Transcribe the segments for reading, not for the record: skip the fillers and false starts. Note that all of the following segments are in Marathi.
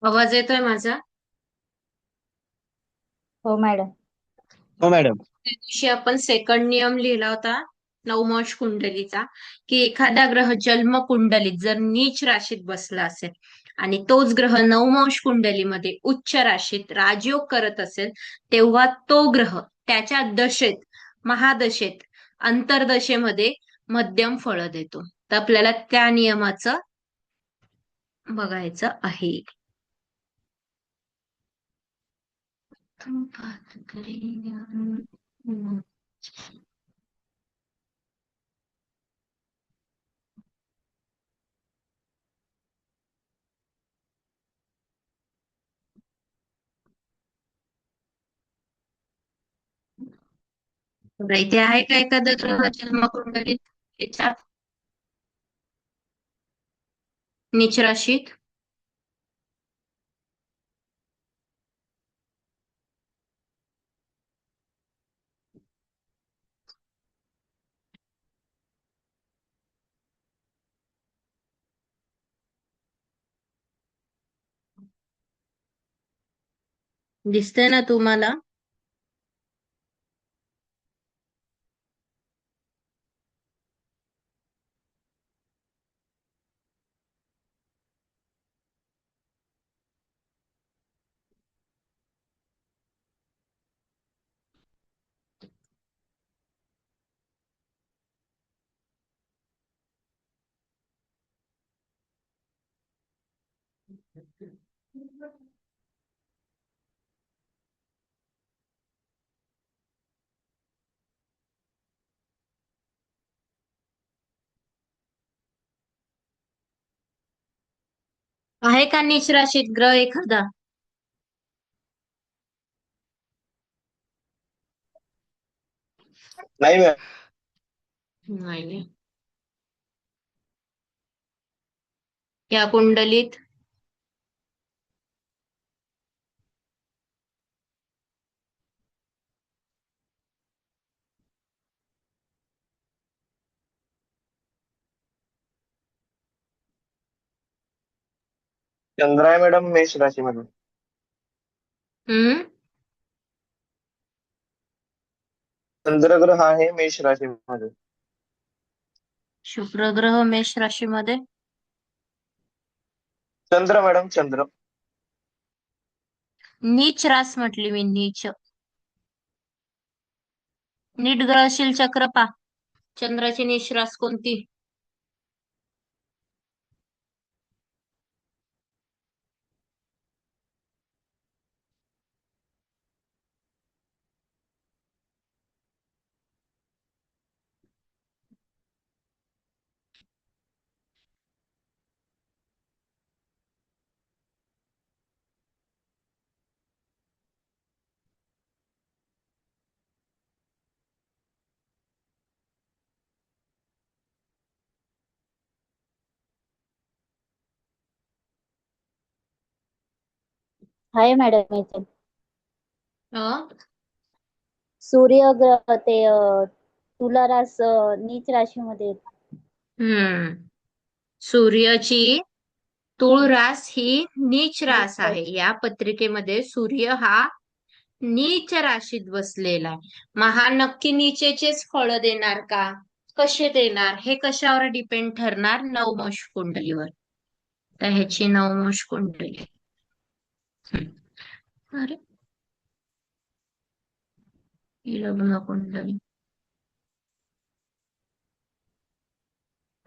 आवाज येतोय माझा? हो मॅडम. त्या हो मॅडम. दिवशी आपण सेकंड नियम लिहिला होता नवमोष कुंडलीचा, की एखादा ग्रह जन्म कुंडलीत जर नीच राशीत बसला असेल आणि तोच ग्रह नवमोष कुंडलीमध्ये उच्च राशीत राजयोग करत असेल, तेव्हा तो ग्रह त्याच्या दशेत, महादशेत, अंतर्दशेमध्ये मध्यम फळ देतो. तर आपल्याला त्या नियमाचं बघायचं आहे. बरं, इथे आहे का एखादा ग्रह जन्मकुंडलीत याच्या नीच राशीत? दिसतंय ना तुम्हाला? आहे का नीच राशीत ग्रह एखादा? नाही मॅम. नाही. या कुंडलीत चंद्र आहे मॅडम मेष राशीमध्ये. हम्म चंद्रग्रह आहे मेष राशीमध्ये. शुक्र ग्रह मेष राशीमध्ये. चंद्र मॅडम चंद्र. नीच रास म्हटली मी, नीच. नीट ग्रहशील चक्र पा, चंद्राची नीच रास कोणती? आहे मॅडम इथे. अं? सूर्य ग्रह ते तुला रास नीच राशीमध्ये येतो. हम्म सूर्याची तुळ रास ही नीच नीच रास आहे. राशी. या पत्रिकेमध्ये सूर्य हा नीच राशीत बसलेला आहे. मग हा नक्की नीचेचेच फळ देणार का? कसे देणार हे कशावर डिपेंड ठरणार? नवमोष कुंडलीवर. तर ह्याची नवमोष कुंडली. अरे, ही लग्न कुंडली.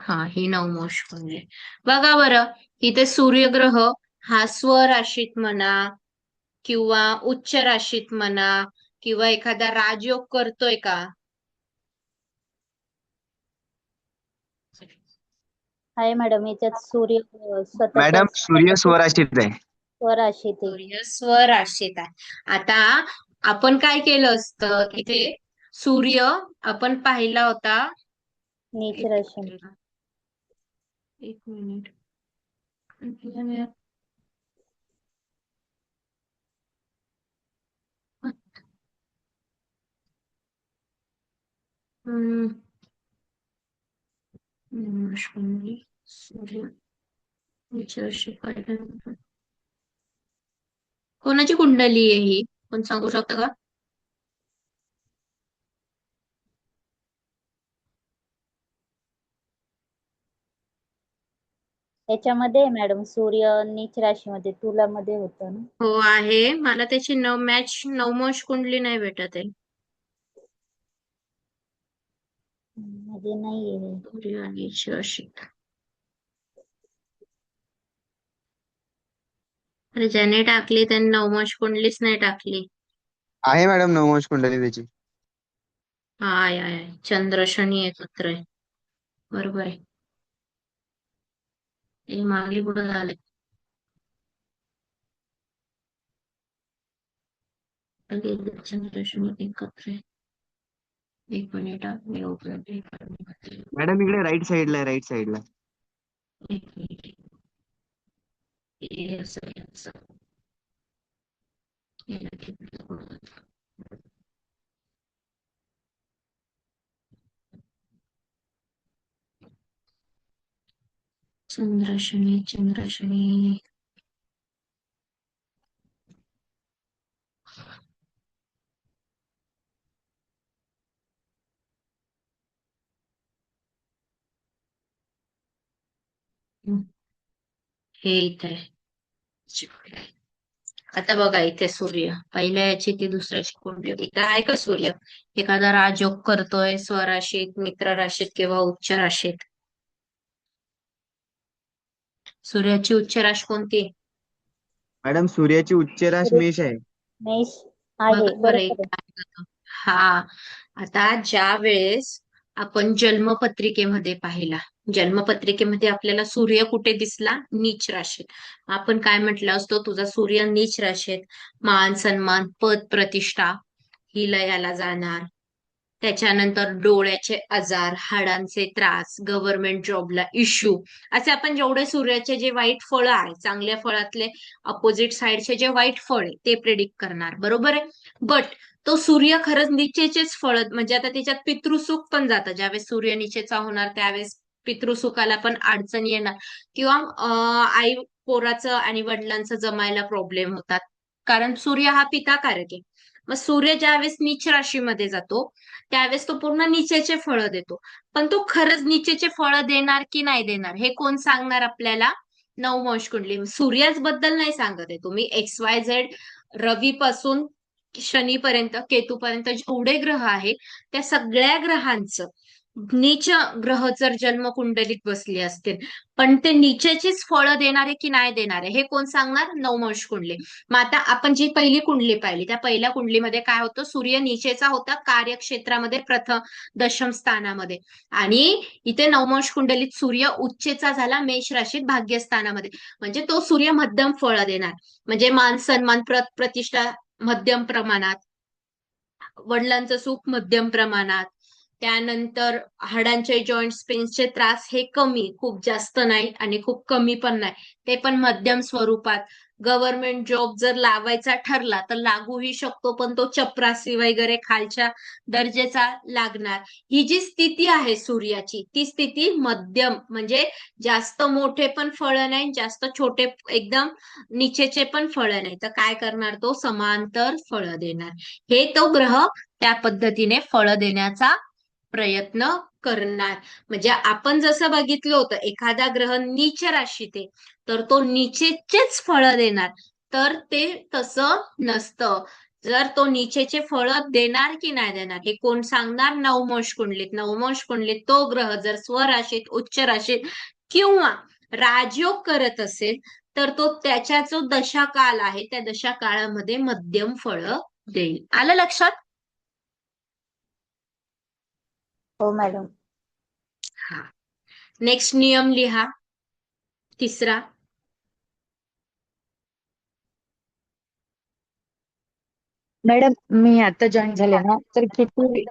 हा, ही नवमोष कुंडली. बघा बरं, इथे सूर्यग्रह हा स्वराशीत म्हणा किंवा उच्च राशीत म्हणा किंवा एखादा राजयोग करतोय का? आहे मॅडम याच्यात सूर्य मॅडम सततच सूर्य स्वराशीत आहे. स्वराशीत आहे. सूर्य स्वराशीत आहे. आता आपण काय केलं असतं, इथे सूर्य आपण पाहिला होता. नीच इथे राशी. कुठे? एक मिनिट. हम्म, सूर्य विचारशी पाहिलं. कोणाची कुंडली आहे ही? कोण सांगू शकतं का? याच्यामध्ये मॅडम सूर्य नीच राशीमध्ये तुलामध्ये होतं ना. हो आहे. मला त्याची मॅच नवमोश कुंडली नाही भेटत आहे. मध्ये नाहीये हे. सूर्य आणि शशी. अरे ज्याने टाकली त्याने नवमोश कुंडलीच नाही टाकली. आहे मॅडम नवमाश कुंडली त्याची. आहे. चंद्र शनी एकत्र आहे. बरोबर आहे. हे मागे पुढे झाले. चंद्र शनी एकत्र आहे. एक मिनिट हा, मी open करते. मॅडम इकडे राईट साईडला आहे, राईट साईडला. एक मिनिट. हे असं आहे, असं. हे नक्की कुठं? चंद्र शनी. हे इथे आहे. आता बघा इथे सूर्य पहिल्या याची ती दुसऱ्याची कुंडली. इथं आहे का सूर्य? एखादा राजयोग करतोय स्वराशीत, मित्र राशीत किंवा उच्च राशीत. सूर्याची उच्च राशी कोणती? मॅडम सूर्याची उच्च राश सूर्य मेष आहे. मेष आहे, बरोबर आहे. बरोबर आहे. काय करतो? हा. आता ज्या वेळेस आपण जन्मपत्रिकेमध्ये पाहिला, जन्मपत्रिकेमध्ये आपल्याला सूर्य कुठे दिसला? नीच राशीत. आपण काय म्हटलं असतो? तुझा सूर्य नीच राशीत, मान सन्मान पद प्रतिष्ठा ही लयाला जाणार. त्याच्यानंतर डोळ्याचे आजार, हाडांचे त्रास, गव्हर्नमेंट जॉबला इश्यू, असे आपण जेवढे सूर्याचे जे वाईट फळ आहे, चांगल्या फळातले अपोजिट साइडचे जे वाईट फळ आहे ते प्रेडिक्ट करणार. बरोबर आहे. बट तो सूर्य खरंच निचेचेच फळ, म्हणजे आता त्याच्यात पितृसुख पण जातं. ज्यावेळेस सूर्य निचेचा होणार त्यावेळेस पितृसुखाला पण अडचण येणार, किंवा आई पोराचं आणि वडिलांचं जमायला प्रॉब्लेम होतात, कारण सूर्य हा पिताकारक आहे. मग सूर्य ज्यावेळेस नीच राशीमध्ये जातो त्यावेळेस तो पूर्ण निचेचे फळं देतो. पण तो खरंच निचेचे फळं देणार की नाही देणार हे कोण सांगणार आपल्याला? नवमोश कुंडली. सूर्याच बद्दल नाही सांगत आहे तुम्ही, XYZ रवी पासून शनीपर्यंत, केतूपर्यंत जेवढे ग्रह आहेत त्या सगळ्या ग्रहांचं नीच ग्रह जर जन्मकुंडलीत बसले असतील, पण ते नीचेचीच फळं देणारे की नाही देणारे हे कोण सांगणार? नवमोश कुंडली. मग आता आपण जी पहिली कुंडली पाहिली त्या पहिल्या कुंडलीमध्ये काय होतं? सूर्य निचेचा होता कार्यक्षेत्रामध्ये प्रथम दशम स्थानामध्ये, आणि इथे नवमोश कुंडलीत सूर्य उच्चेचा झाला मेष राशीत भाग्यस्थानामध्ये. म्हणजे तो सूर्य मध्यम फळ देणार, म्हणजे मान सन्मान प्रतिष्ठा मध्यम प्रमाणात, वडिलांचं सुख मध्यम प्रमाणात, त्यानंतर हाडांचे जॉईंट्स पेन्सचे त्रास हे कमी, खूप जास्त नाही आणि खूप कमी पण नाही, ते पण मध्यम स्वरूपात. गव्हर्नमेंट जॉब जर लावायचा ठरला तर लागूही शकतो, पण तो चपरासी वगैरे खालच्या दर्जेचा लागणार. ही जी स्थिती आहे सूर्याची ती स्थिती मध्यम, म्हणजे जास्त मोठे पण फळ नाही, जास्त छोटे एकदम निचेचे पण फळ नाही, तर काय करणार? तो समांतर फळ देणार. हे तो ग्रह त्या पद्धतीने फळ देण्याचा प्रयत्न करणार. म्हणजे आपण जसं बघितलं होतं एखादा ग्रह नीच राशीत आहे तर तो नीचेचेच फळ देणार, तर ते तसं नसतं. जर तो नीचेचे फळ देणार की नाही देणार हे कोण सांगणार? नवमोश कुंडलीत. नवमोश कुंडलीत तो ग्रह जर स्वराशीत, उच्च राशीत किंवा राजयोग करत असेल तर तो त्याच्या जो दशा काल आहे त्या दशा काळामध्ये मध्यम फळ देईल. आलं लक्षात? हो मॅडम. हा. नेक्स्ट नियम लिहा, तिसरा. मॅडम मी आता जॉईन झाले ना, तर किती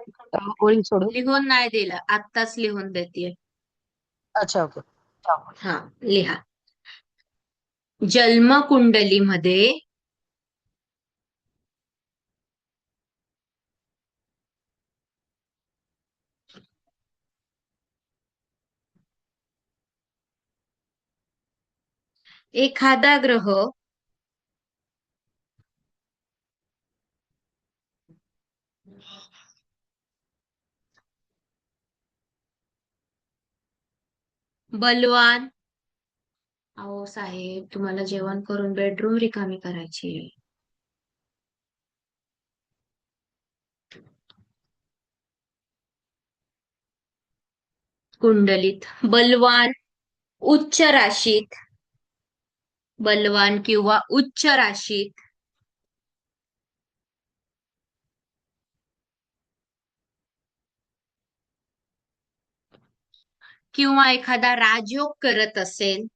ओळी सोडू? लिहून नाही दिलं, आत्ताच लिहून देते. अच्छा, ओके. हा, लिहा. जन्मकुंडलीमध्ये एखादा ग्रह बलवान. अहो साहेब, तुम्हाला जेवण करून बेडरूम रिकामी करायची आहे. कुंडलीत बलवान, उच्च राशीत, बलवान किंवा उच्च राशीत, किंवा एखादा राजयोग करत असेल,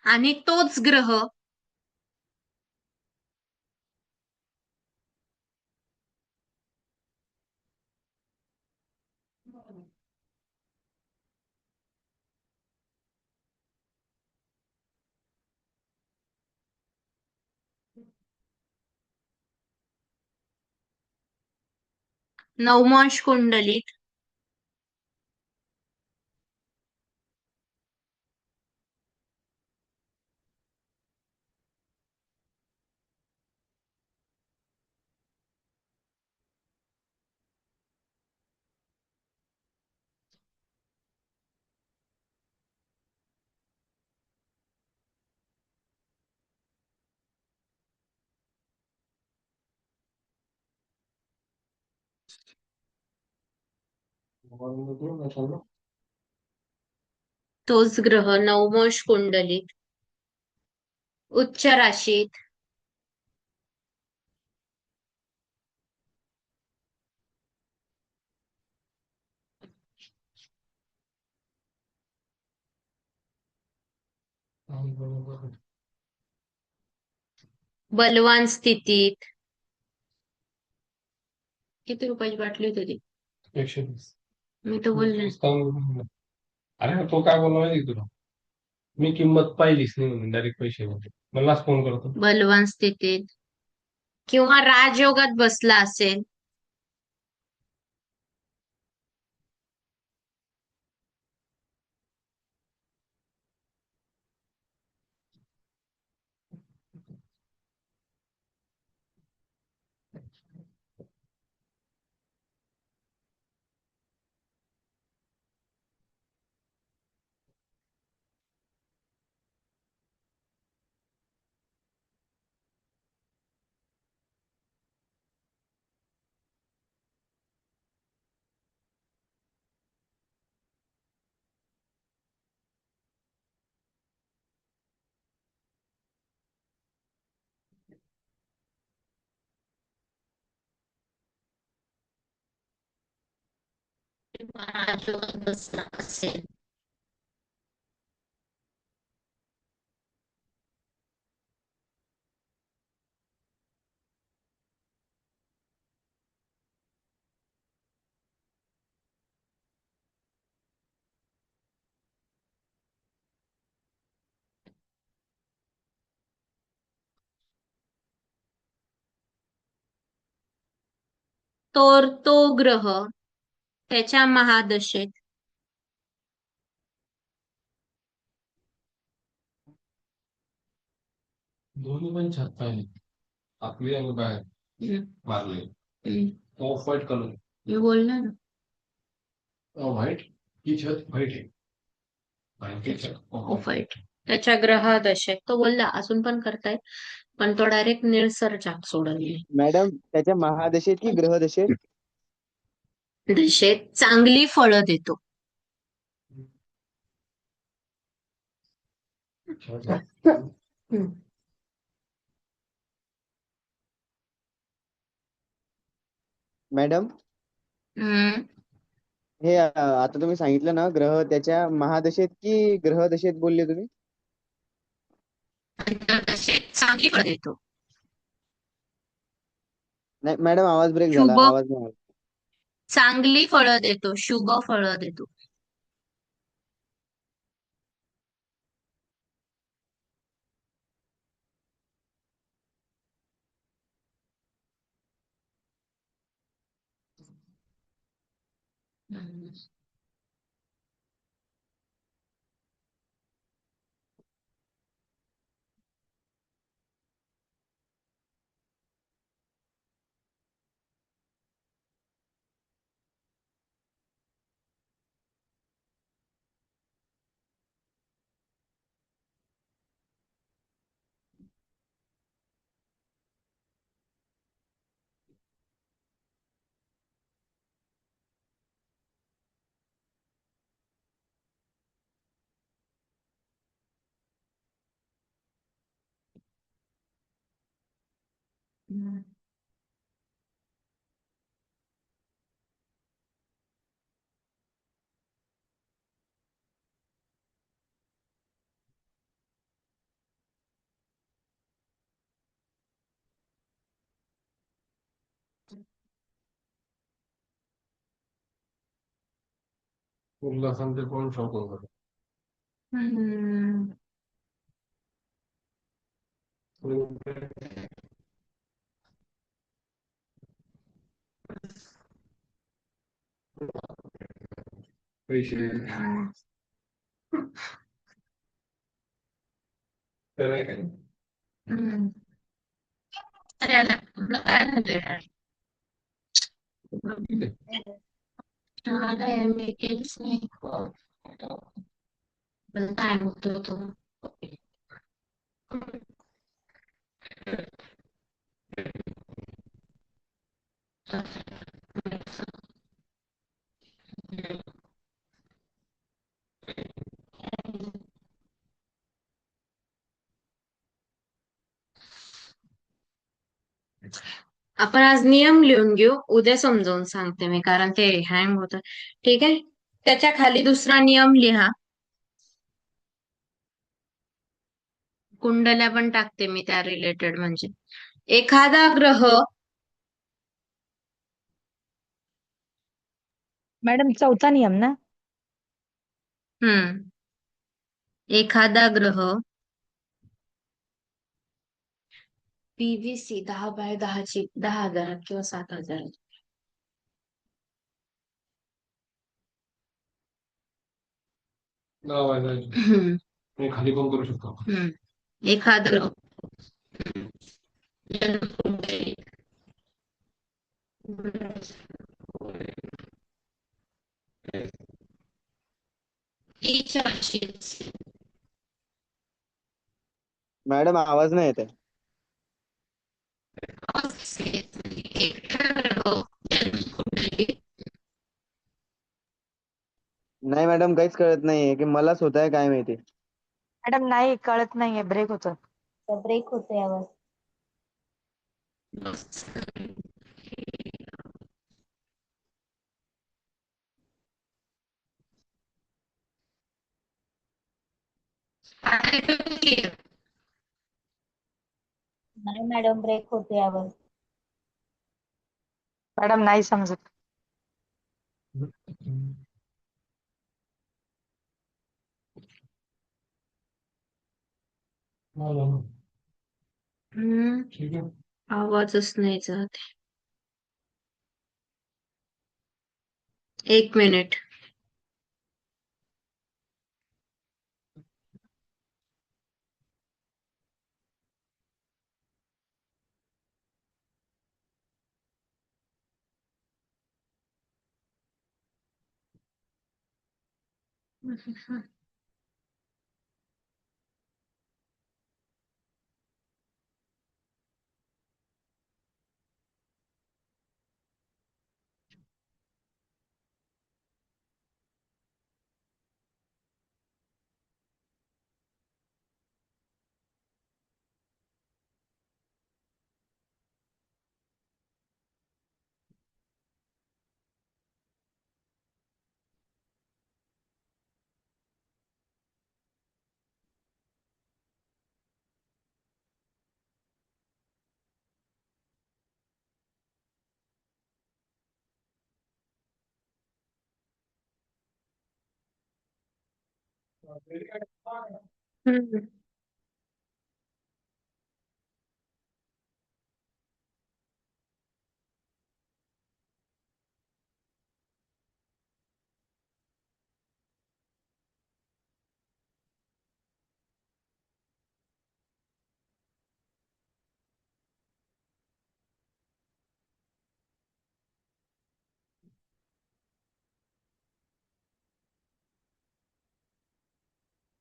आणि तोच ग्रह नवमांश कुंडलीत तोच ग्रह नवमांश कुंडलीत उच्च राशीत बलवान स्थितीत. किती रुपयाची बाटली होती ती? 120. मी तर बोलले. अरे तो काय बोलला माहिती तुला? मी किंमत पाहिलीच नाही म्हणून डायरेक्ट पैसे म्हणते. मलाच फोन करतो. बलवान स्थितीत किंवा राजयोगात बसला असेल, किंवा राजयोगात बसला असेल, तर तो ग्रह त्याच्या महादशेत दोन्ही पण छत पाहिले. आपली आणि बाहेर हम्म, मारले. हम्म, ऑफ व्हाईट कलर. मी बोलले ना. व्हाईट ही छत व्हाईट आहे. आणि ती छत ऑफ व्हाईट त्याच्या ग्रहादशेत तो बोलला अजून पण करतायत, पण तो डायरेक्ट निळसर चाक सोडवले. मॅडम त्याच्या महादशेत की ग्रहदशेत? दशेत चांगली फळं देतो. हम्म. मॅडम हम्म. हे आता तुम्ही सांगितलं ना ग्रह त्याच्या महादशेत की ग्रहदशेत बोलले तुम्ही? दशेत चांगली फळं देतो. नाही मॅडम आवाज ब्रेक झाला, शुभ आवाज नाही आला. चांगली फळं देतो, शुभ फळं देतो. हम्म. हम्म. उल्हासांचे कोण शौक वगैरे हम्म. पैसे त्याला काय हम्म. अरे आला, तुला काय झालंय? हा, नाही, मी केलीच नाही. पण काय होतो तो. आपण आज नियम लिहून घेऊ, उद्या समजावून सांगते मी, कारण ते हँग होत. ठीक आहे. त्याच्या खाली दुसरा नियम लिहा. कुंडल्या पण टाकते मी त्या रिलेटेड. म्हणजे एखादा ग्रह मॅडम चौथा नियम ना? हम्म एखादा ग्रह पीव्हीसी 10 बाय 10 ची 10,000 किंवा 7,000. लावायचं हम्म. मी खाली पण करू शकतो. हम्म. एखादं जन्मकुंडली नीच राशीत मॅडम आवाज नाही येत आहे. असेल, एखादं जन्मकुंडली नाही मॅडम, काहीच कळत नाहीये की मलाच होत आहे काय माहिती. मॅडम नाही कळत नाहीये, ब्रेक होतो. ब्रेक होतोय आवाज. नाही मॅडम, ब्रेक होतोय आवाज. मॅडम नाही समजत. ठीक आहे. आवाजच नाही जात. 1 मिनिट. हम्म.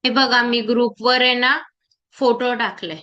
हे बघा मी ग्रुपवर आहे ना फोटो टाकले